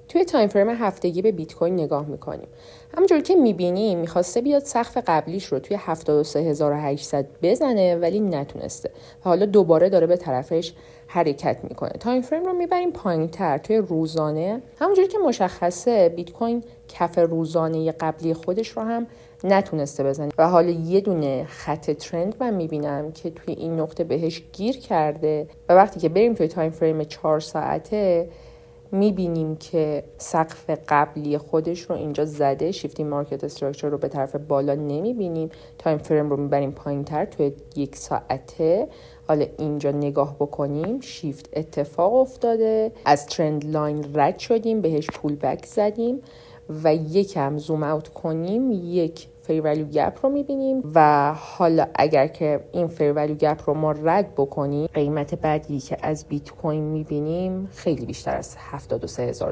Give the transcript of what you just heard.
توی تایم فریم هفتگی به بیت کوین نگاه میکنیم. همونجوری که میبینیم میخواسته بیاد سقف قبلیش رو توی 73800 بزنه ولی نتونسته و حالا دوباره داره به طرفش حرکت میکنه. تایم فریم رو میبریم پایین‌تر توی روزانه. همونجوری که مشخصه بیت کوین کف روزانه قبلی خودش رو هم نتونسته بزنه و حالا یه دونه خط ترند من میبینم که توی این نقطه بهش گیر کرده و وقتی که بریم توی تایم فریم 4 ساعته میبینیم که سقف قبلی خودش رو اینجا زده. شیفتی مارکت استراکچر رو به طرف بالا نمیبینیم. تایم فریم رو میبریم پایین تر توی 1 ساعته. حالا اینجا نگاه بکنیم شیفت اتفاق افتاده، از ترند لاین رد شدیم، بهش پول بک زدیم و یکم زوم اوت کنیم یک فیر ولیو گپ رو میبینیم و حالا اگر که این فیر ولیو گپ رو ما رد بکنیم قیمت بعدی که از بیت کوین میبینیم خیلی بیشتر از $73000